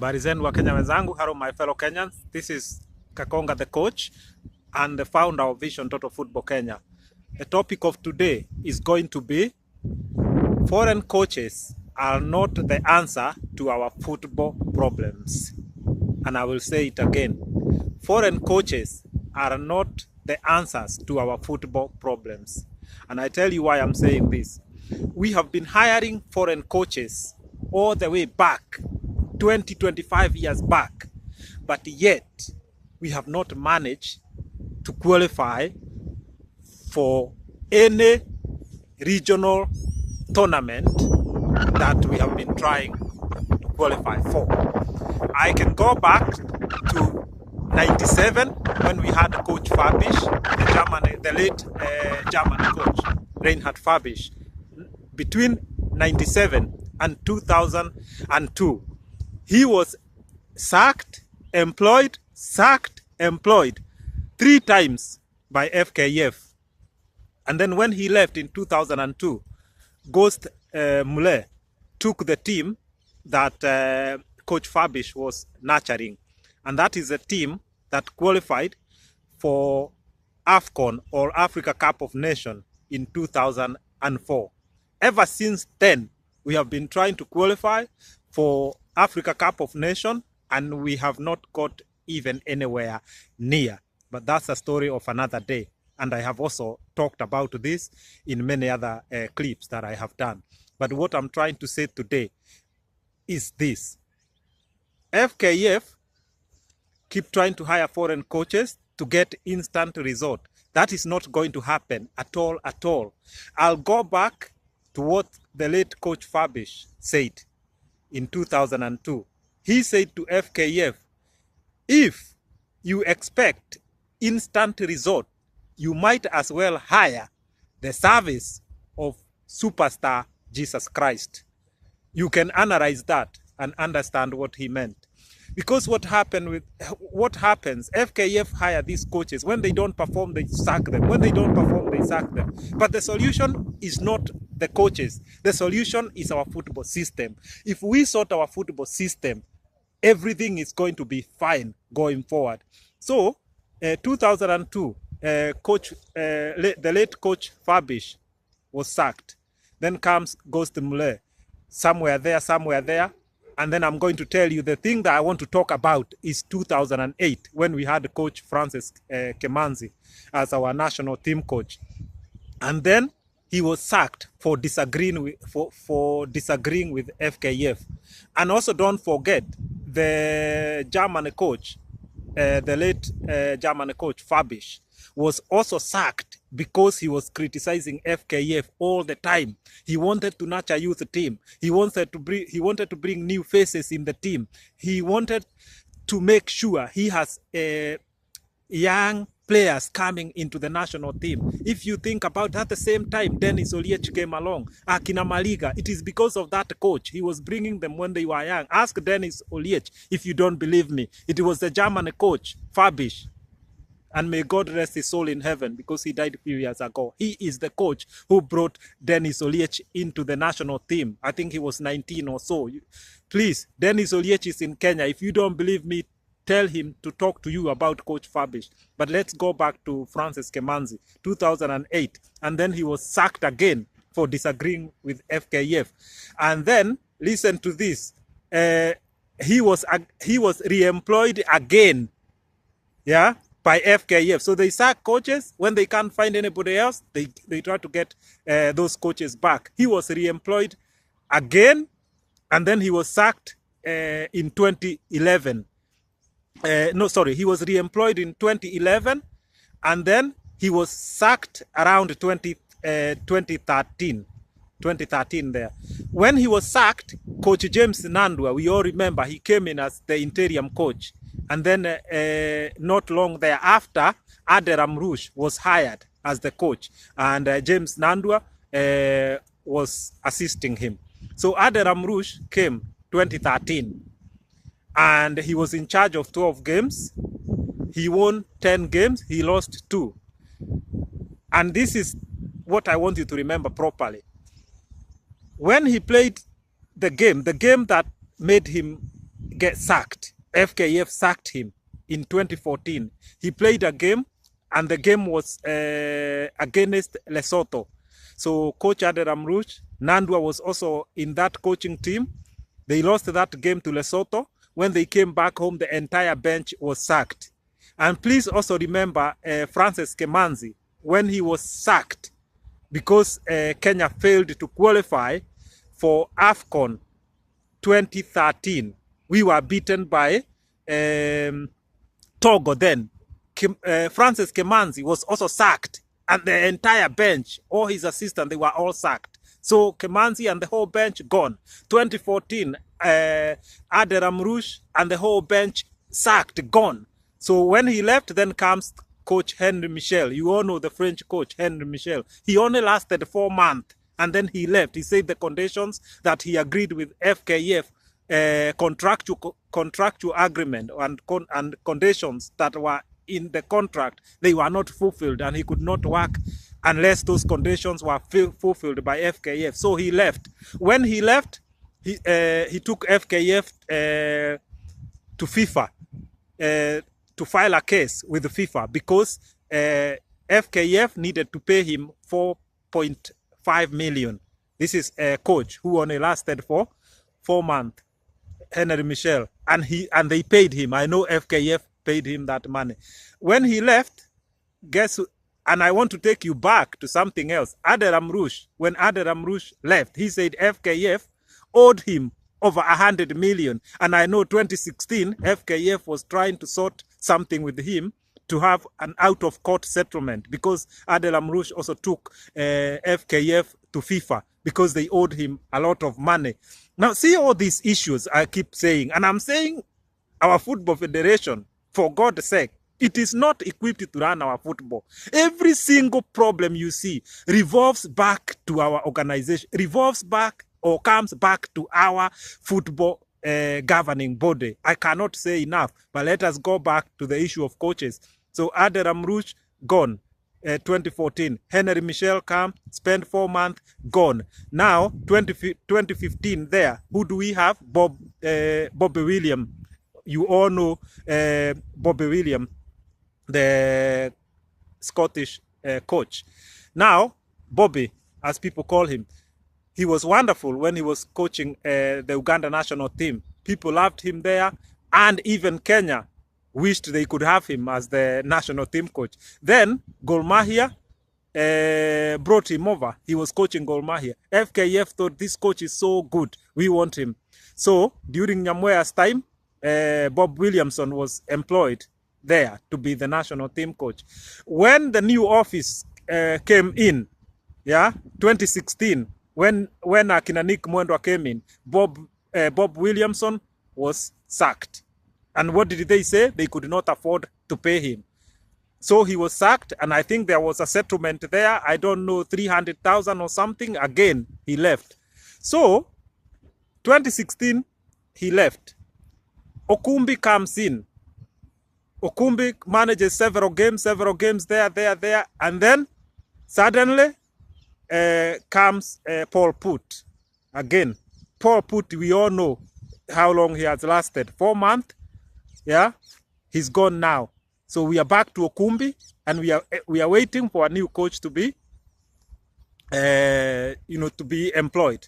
Habari zenu wa Kenya wenzangu, hello my fellow Kenyans. This is Kakonga the coach and the founder of Vision Total Football Kenya. The topic of today is going to be foreign coaches are not the answer to our football problems. And I will say it again. Foreign coaches are not the answers to our football problems. And I tell you why I'm saying this. We have been hiring foreign coaches all the way back, 25 years back, but yet we have not managed to qualify for any regional tournament that we have been trying to qualify for. I can go back to 97 when we had Coach Fabisch, the late German coach, Reinhard Fabisch. Between 97 and 2002, he was sacked, employed, 3 times by FKF. And then when he left in 2002, Ghost Muller took the team that Coach Fabisch was nurturing. And that is a team that qualified for AFCON, or Africa Cup of Nations, in 2004. Ever since then, we have been trying to qualify for Africa Cup of Nations, and we have not got even anywhere near. But that's a story of another day. And I have also talked about this in many other clips that I have done. But what I'm trying to say today is this. FKF keep trying to hire foreign coaches to get instant result. That is not going to happen at all, at all. I'll go back to what the late Coach Fabisch said in 2002. He said to FKF, if you expect instant result, you might as well hire the service of superstar Jesus Christ. You can analyze that and understand what he meant. Because what happens, FKF hire these coaches. When they don't perform, they sack them. When they don't perform, they sack them. But the solution is not the coaches. The solution is our football system. If we sort our football system, everything is going to be fine going forward. So, 2002, the late Coach Fabisch was sacked. Then comes Ghost Muller, somewhere there. And then I'm going to tell you the thing that I want to talk about is 2008, when we had Coach Francis Kimanzi as our national team coach. And then he was sacked for disagreeing with FKF. And also don't forget the German coach, the late German coach Fabisch, was also sacked because he was criticizing FKF all the time. He wanted to nurture youth team. He wanted to bring new faces in the team. He wanted to make sure he has young players coming into the national team. If you think about that, at the same time, Denis Oliech came along, Akina Maliga. It is because of that coach. He was bringing them when they were young. Ask Denis Oliech if you don't believe me. It was the German coach, Fabisch. And may God rest his soul in heaven, because he died a few years ago. He is the coach who brought Denis Oliech into the national team. I think he was 19 or so. Please, Denis Oliech is in Kenya. If you don't believe me, tell him to talk to you about Coach Fabisch. But let's go back to Francis Kimanzi, 2008. And then he was sacked again for disagreeing with FKF. And then, listen to this. He was re-employed again. Yeah? By FKF. So they sack coaches. When they can't find anybody else, they try to get those coaches back. He was re-employed again, and then he was sacked in 2011. He was re-employed in 2011, and then he was sacked around 2013 there. When he was sacked, Coach James Nandwa, we all remember, he came in as the interim coach. And then not long thereafter, Aderam Rouge was hired as the coach. And James Nandwa was assisting him. So Aderam Rouge came 2013. And he was in charge of 12 games. He won 10 games. He lost 2. And this is what I want you to remember properly. When he played the game that made him get sacked. FKF sacked him in 2014. He played a game, and the game was against Lesotho. So Coach Aderam Rouge, Nandwa was also in that coaching team. They lost that game to Lesotho. When they came back home, the entire bench was sacked. And please also remember Francis Kemanzi, when he was sacked because Kenya failed to qualify for AFCON 2013. We were beaten by Togo then. Francis Kemanzi was also sacked, and the entire bench, all his assistants, they were all sacked. So Kemanzi and the whole bench gone. 2014, Aderam Rouge and the whole bench sacked, gone. So when he left, then comes Coach Henry Michel. You all know the French coach, Henry Michel. He only lasted 4 months, and then he left. He said the conditions that he agreed with FKF, contractual agreement and conditions that were in the contract, they were not fulfilled, and he could not work unless those conditions were fulfilled by FKF. So he left. When he left, he took FKF to FIFA to file a case with FIFA because FKF needed to pay him 4.5 million. This is a coach who only lasted for 4 months, Henry Michel, and they paid him. I know FKF paid him that money. When he left, guess who? And I want to take you back to something else. Aderam Rouge, when Aderam Rouge left, he said FKF owed him over 100 million. And I know 2016, FKF was trying to sort something with him to have an out-of-court settlement, because Aderam Rouge also took FKF to FIFA because they owed him a lot of money. Now, see all these issues I keep saying, and I'm saying our football federation, for God's sake, it is not equipped to run our football. Every single problem you see revolves back to our organization, revolves back or comes back to our football governing body. I cannot say enough, but let us go back to the issue of coaches. So Aderam Rouge, gone. 2014. Henry Michel come, spend 4 months, gone. Now, 2015 there, who do we have? Bobby Williams. You all know Bobby Williams, the Scottish coach. Now, Bobby, as people call him, he was wonderful when he was coaching the Uganda national team. People loved him there, and even Kenya wished they could have him as the national team coach. Then Gor Mahia brought him over. He was coaching Gor Mahia. FKF thought this coach is so good, we want him. So during Nyamwea's time, Bob Williamson was employed there to be the national team coach. When the new office came in, 2016, when Akina Nick Mwendwa came in, Bob Williamson was sacked. And what did they say? They could not afford to pay him. So he was sacked, and I think there was a settlement there. I don't know, 300,000 or something. Again, he left. So, 2016, he left. Okumbi comes in. Okumbi manages several games there. And then, suddenly, comes Paul Put. Again, Paul Put, we all know how long he has lasted. 4 months. Yeah, he's gone now. So we are back to Okumbi, and we are waiting for a new coach to be, to be employed.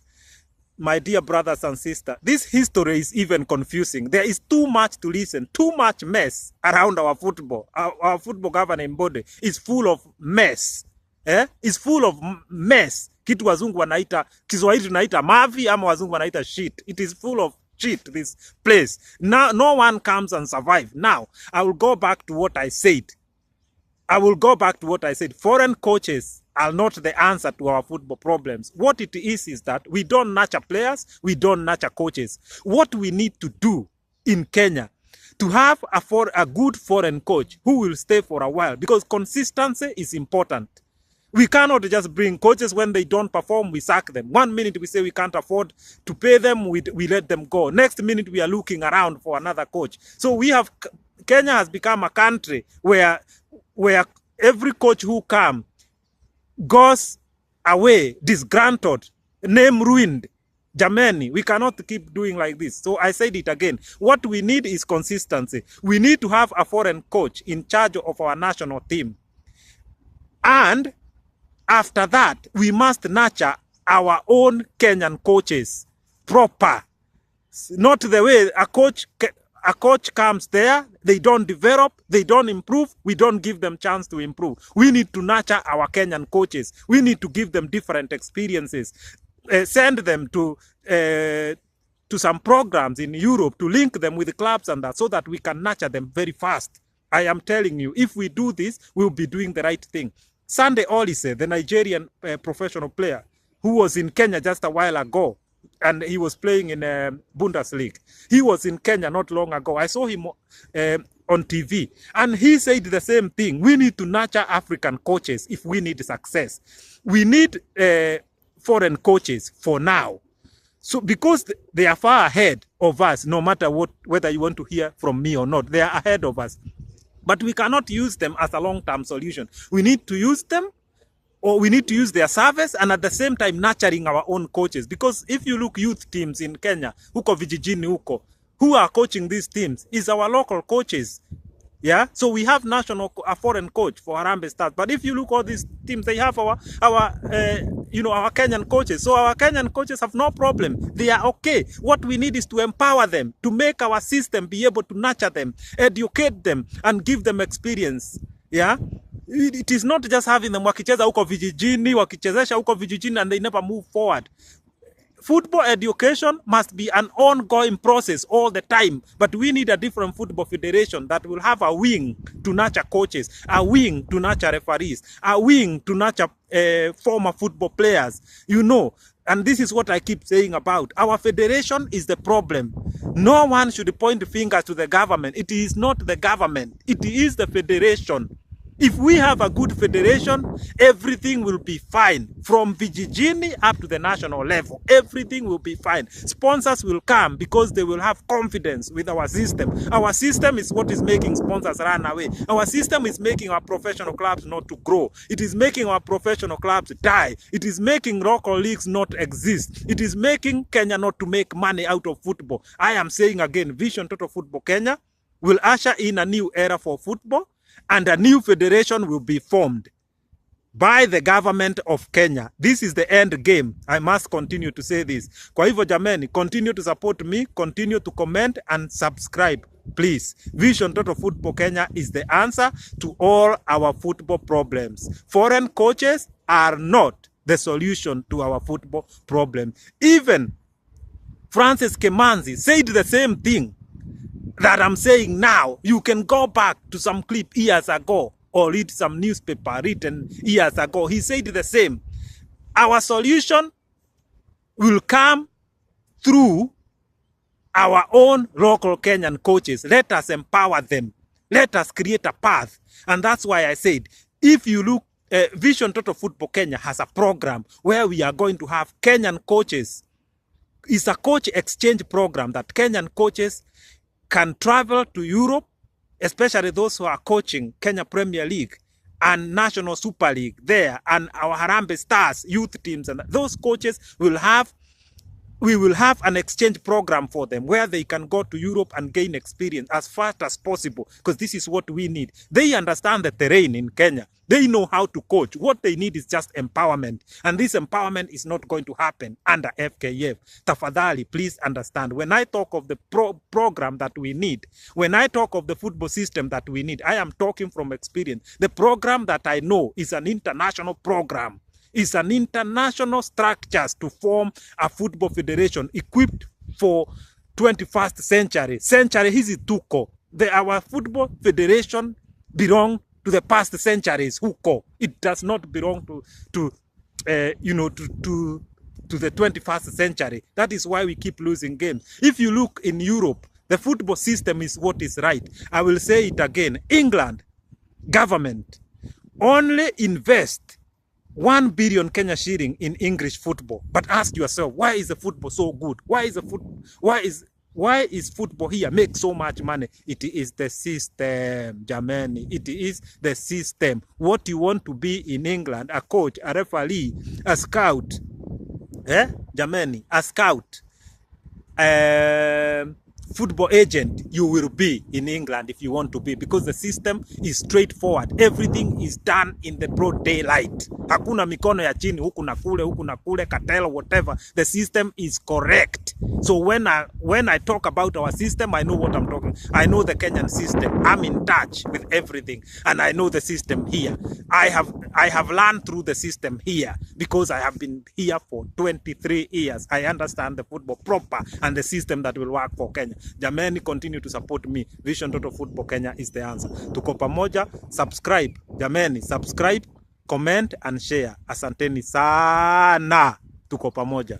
My dear brothers and sisters, this history is even confusing. There is too much to listen, too much mess around our football. Our football governing body is full of mess. It's full of mess. Kitu wazungu wanaita, Kiswahili tunaita mavi, ama wazungu wanaita shit. It is full of shit, this place. Now, no one comes and survive. Now, I will go back to what I said. Foreign coaches are not the answer to our football problems. What it is that we don't nurture players, we don't nurture coaches. What we need to do in Kenya, to have a good foreign coach who will stay for a while, because consistency is important. We cannot just bring coaches when they don't perform, we sack them. 1 minute we say we can't afford to pay them, we let them go. Next minute we are looking around for another coach. So Kenya has become a country where every coach who comes goes away disgruntled, name ruined, Jamani, we cannot keep doing like this. So I said it again. What we need is consistency. We need to have a foreign coach in charge of our national team. And after that, we must nurture our own Kenyan coaches proper. Not the way a coach comes there, they don't develop, they don't improve, we don't give them chance to improve. We need to nurture our Kenyan coaches. We need to give them different experiences. Send them to some programs in Europe to link them with the clubs and that, so that we can nurture them very fast. I am telling you, if we do this, we'll be doing the right thing. Sunday Olise, the Nigerian professional player who was in Kenya just a while ago, and he was playing in Bundesliga. He was in Kenya not long ago. I saw him on TV, and he said the same thing. We need to nurture African coaches if we need success. We need foreign coaches for now. So because they are far ahead of us, no matter whether you want to hear from me or not, they are ahead of us. But we cannot use them as a long-term solution. We need to use them, or we need to use their service, and at the same time nurturing our own coaches. Because if you look youth teams in Kenya, huko vijijini huko, who are coaching these teams is our local coaches. Yeah, so we have a foreign coach for Harambee Stars. But if you look all these teams, they have our Kenyan coaches. So our Kenyan coaches have no problem. They are okay. What we need is to empower them, to make our system be able to nurture them, educate them, and give them experience. Yeah. It is not just having them wakicheza huko vijijini, wakichezesha huko vijijini, and they never move forward. Football education must be an ongoing process all the time, but we need a different football federation that will have a wing to nurture coaches, a wing to nurture referees, a wing to nurture former football players, and this is what I keep saying about. Our federation is the problem. No one should point fingers to the government. It is not the government. It is the federation. If we have a good federation, everything will be fine. From vijijini up to the national level, everything will be fine. Sponsors will come because they will have confidence with our system. Our system is what is making sponsors run away. Our system is making our professional clubs not to grow. It is making our professional clubs die. It is making local leagues not exist. It is making Kenya not to make money out of football. I am saying again, Vision Total Football Kenya will usher in a new era for football, and a new federation will be formed by the government of Kenya. This is the end game. I must continue to say this. Kwa hivyo jameni, continue to support me, continue to comment and subscribe, please. Vision Total Football Kenya is the answer to all our football problems. Foreign coaches are not the solution to our football problem. Even Francis Kemanzi said the same thing that I'm saying now. You can go back to some clip years ago or read some newspaper written years ago. He said the same. Our solution will come through our own local Kenyan coaches. Let us empower them. Let us create a path. And that's why I said, if you look, Vision Total Football Kenya has a program where we are going to have Kenyan coaches. It's a coach exchange program that Kenyan coaches can travel to Europe, especially those who are coaching Kenya Premier League and National Super League there, and our Harambee Stars youth teams, and those coaches will have, we will have an exchange program for them where they can go to Europe and gain experience as fast as possible, because this is what we need. They understand the terrain in Kenya. They know how to coach. What they need is just empowerment. And this empowerment is not going to happen under FKF. Tafadhali, please understand. When I talk of the program that we need, when I talk of the football system that we need, I am talking from experience. The program that I know is an international program. It's an international structure to form a football federation equipped for 21st century. Century hizi tuko. Our football federation belong to the past centuries. Huko. It does not belong to the 21st century. That is why we keep losing games. If you look in Europe, the football system is what is right. I will say it again. England government only invest 1 billion Kenya shilling in English football. But ask yourself, why is the football so good? Why is football here make so much money? It is the system, Jamani. It is the system. What you want to be in England, a coach, a referee, a scout, Jameni, a scout, football agent, you will be in England if you want to be, because the system is straightforward. Everything is done in the broad daylight. Hakuna mikono ya chini huku na kule, cartel, whatever. The system is correct. So when I talk about our system, I know what I'm talking. I know the Kenyan system. I'm in touch with everything, and I know the system here. I have learned through the system here because I have been here for 23 years. I understand the football proper and the system that will work for Kenya. Jameni, continue to support me. Vision Total Football Kenya is the answer. Tuko pamoja. Subscribe. Jameni, subscribe, comment and share. Asanteni sana. Tuko pamoja.